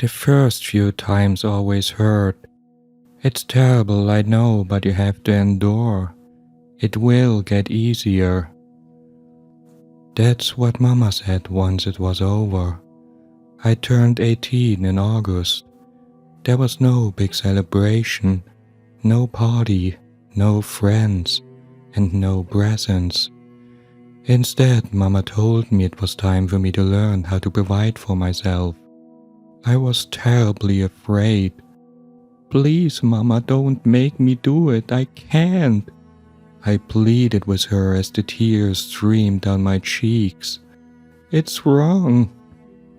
The first few times always hurt. It's terrible, I know, but you have to endure. It will get easier. That's what Mama said once it was over. I turned 18 in August. There was no big celebration, no party, no friends, and no presents. Instead, Mama told me it was time for me to learn how to provide for myself. I was terribly afraid. Please, Mama, don't make me do it. I can't. I pleaded with her as the tears streamed down my cheeks. It's wrong.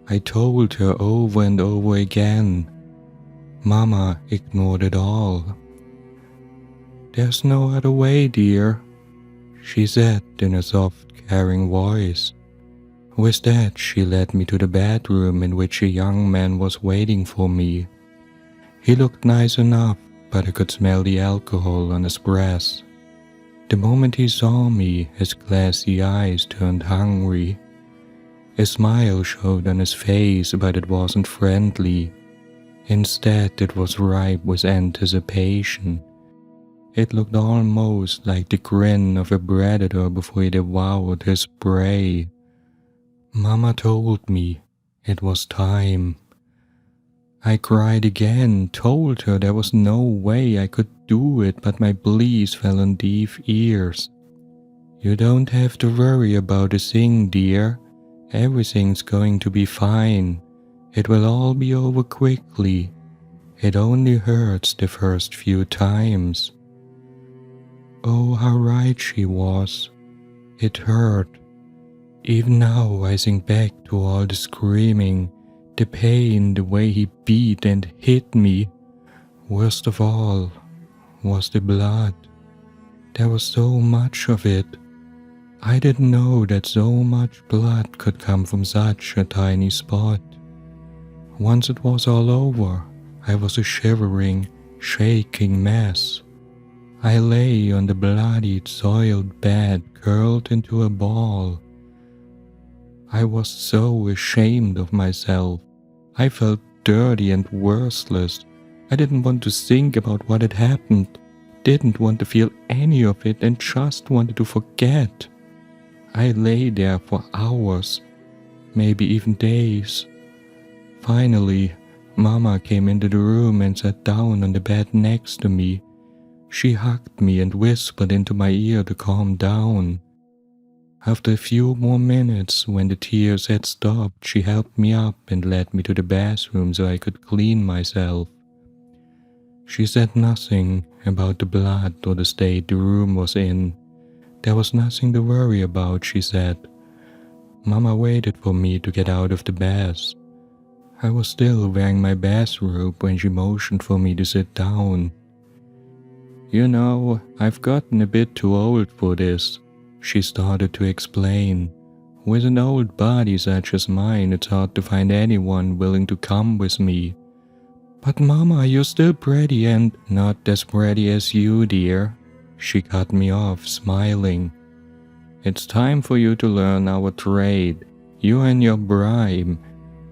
I told her over and over again. Mama ignored it all. There's no other way, dear, she said in a soft, caring voice. With that, she led me to the bedroom in which a young man was waiting for me. He looked nice enough, but I could smell the alcohol on his breath. The moment he saw me, his glassy eyes turned hungry. A smile showed on his face, but it wasn't friendly. Instead, it was ripe with anticipation. It looked almost like the grin of a predator before he devoured his prey. Mama told me it was time. I cried again, told her there was no way I could do it, but my pleas fell on deaf ears. You don't have to worry about a thing, dear. Everything's going to be fine. It will all be over quickly. It only hurts the first few times. Oh, how right she was. It hurt. Even now I think back to all the screaming, the pain, the way he beat and hit me. Worst of all was the blood. There was so much of it. I didn't know that so much blood could come from such a tiny spot. Once it was all over, I was a shivering, shaking mess. I lay on the bloodied, soiled bed, curled into a ball. I was so ashamed of myself. I felt dirty and worthless. I didn't want to think about what had happened, didn't want to feel any of it, and just wanted to forget. I lay there for hours, maybe even days. Finally, Mama came into the room and sat down on the bed next to me. She hugged me and whispered into my ear to calm down. After a few more minutes, when the tears had stopped, she helped me up and led me to the bathroom so I could clean myself. She said nothing about the blood or the state the room was in. There was nothing to worry about, she said. Mama waited for me to get out of the bath. I was still wearing my bathrobe when she motioned for me to sit down. You know, I've gotten a bit too old for this, she started to explain. With an old body such as mine, it's hard to find anyone willing to come with me. But Mama, you're still pretty and not as pretty as you, dear. She cut me off, smiling. It's time for you to learn our trade. You're in your prime.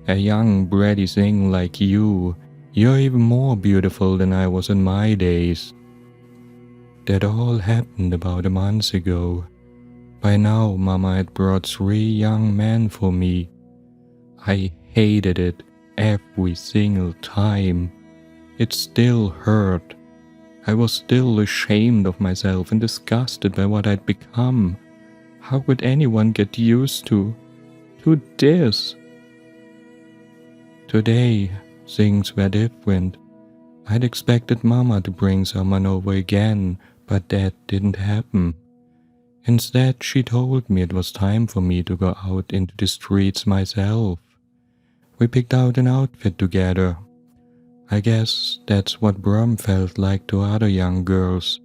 A young, bratty thing like you. You're even more beautiful than I was in my days. That all happened about a month ago. By now, Mama had brought 3 young men for me. I hated it every single time. It still hurt. I was still ashamed of myself and disgusted by what I'd become. How could anyone get used to this? Today, things were different. I'd expected Mama to bring someone over again, but that didn't happen. Instead, she told me it was time for me to go out into the streets myself. We picked out an outfit together. I guess that's what prom felt like to other young girls.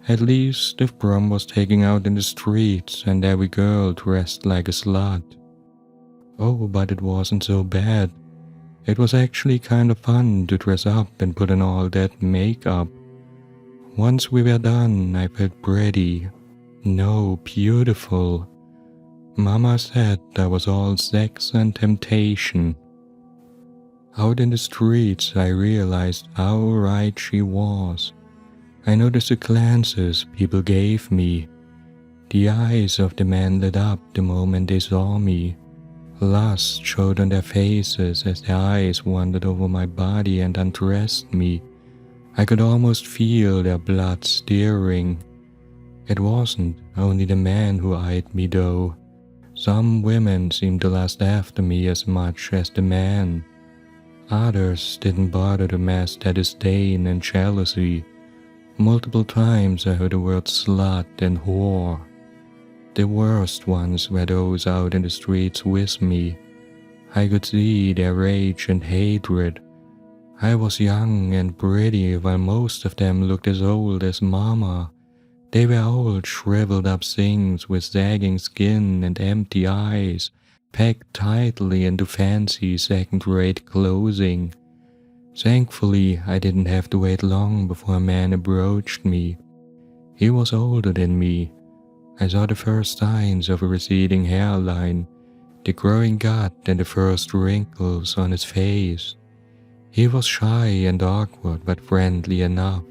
At least if prom was taken out in the streets and every girl dressed like a slut. Oh, but it wasn't so bad. It was actually kind of fun to dress up and put on all that makeup. Once we were done, I felt pretty. No, beautiful. Mama said I was all sex and temptation. Out in the streets, I realized how right she was. I noticed the glances people gave me. The eyes of the men lit up the moment they saw me. Lust showed on their faces as their eyes wandered over my body and undressed me. I could almost feel their blood stirring. It wasn't only the men who eyed me though. Some women seemed to lust after me as much as the men. Others didn't bother to mask their disdain and jealousy. Multiple times I heard the word slut and whore. The worst ones were those out in the streets with me. I could see their rage and hatred. I was young and pretty while most of them looked as old as Mama. They were old, shriveled up things with sagging skin and empty eyes, packed tightly into fancy second-rate clothing. Thankfully, I didn't have to wait long before a man approached me. He was older than me. I saw the first signs of a receding hairline, the growing gut and the first wrinkles on his face. He was shy and awkward but friendly enough.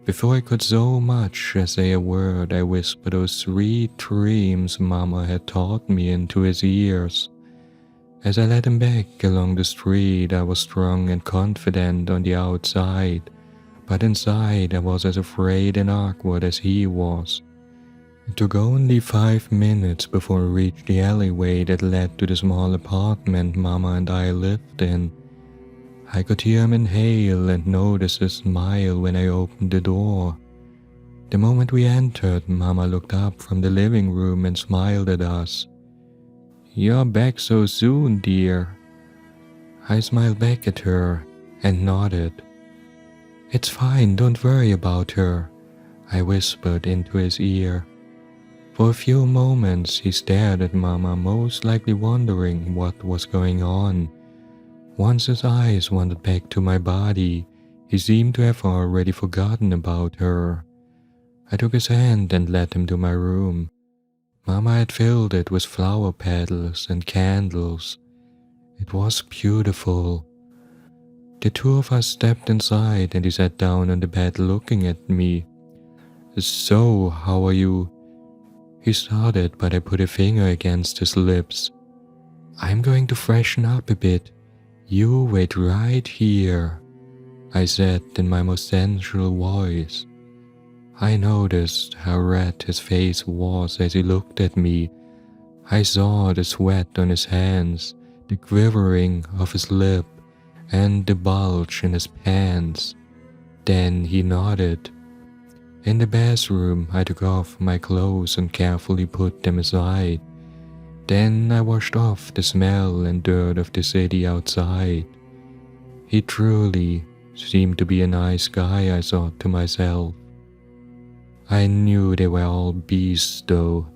Before I could so much as say a word, I whispered those sweet dreams Mama had taught me into his ears. As I led him back along the street, I was strong and confident on the outside, but inside I was as afraid and awkward as he was. It took only 5 minutes before we reached the alleyway that led to the small apartment Mama and I lived in. I could hear him inhale and notice his smile when I opened the door. The moment we entered, Mama looked up from the living room and smiled at us. "You're back so soon, dear." I smiled back at her and nodded. "It's fine, don't worry about her," I whispered into his ear. For a few moments he stared at Mama, most likely wondering what was going on. Once his eyes wandered back to my body, he seemed to have already forgotten about her. I took his hand and led him to my room. Mama had filled it with flower petals and candles. It was beautiful. The two of us stepped inside and he sat down on the bed looking at me. "So, how are you?" He started, but I put a finger against his lips. "I'm going to freshen up a bit. You wait right here," I said in my most sensual voice. I noticed how red his face was as he looked at me. I saw the sweat on his hands, the quivering of his lip, and the bulge in his pants. Then he nodded. In the bathroom, I took off my clothes and carefully put them aside. Then I washed off the smell and dirt of the city outside. He truly seemed to be a nice guy, I thought to myself. I knew they were all beasts though.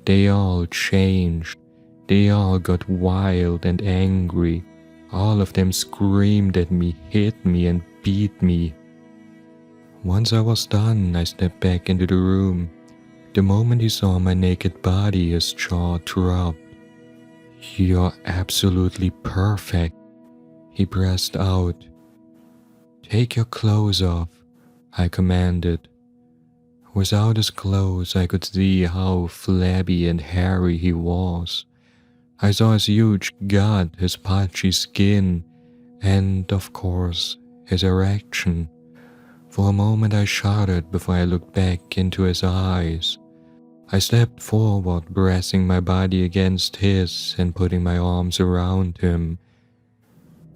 They all changed. They all got wild and angry. All of them screamed at me, hit me and beat me. Once I was done, I stepped back into the room. The moment he saw my naked body, his jaw dropped. "You're absolutely perfect," he pressed out. "Take your clothes off," I commanded. Without his clothes, I could see how flabby and hairy he was. I saw his huge gut, his patchy skin, and, of course, his erection. For a moment I shuddered before I looked back into his eyes. I stepped forward, pressing my body against his and putting my arms around him.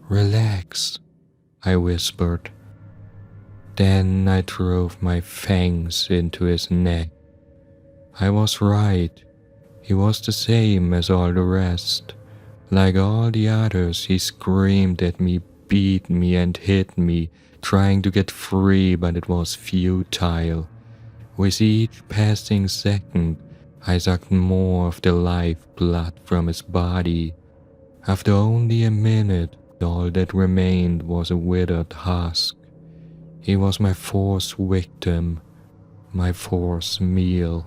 "Relax," I whispered. Then I drove my fangs into his neck. I was right. He was the same as all the rest. Like all the others, he screamed at me, beat me and hit me, trying to get free, but it was futile. With each passing second, I sucked more of the life blood from his body. After only a minute, all that remained was a withered husk. He was my fourth victim, my fourth meal.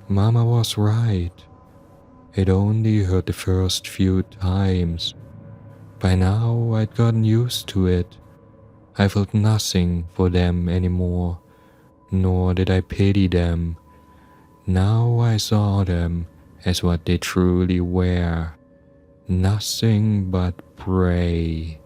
Mama was right. It only hurt the first few times. By now I'd gotten used to it. I felt nothing for them anymore, nor did I pity them. Now I saw them as what they truly were, nothing but prey.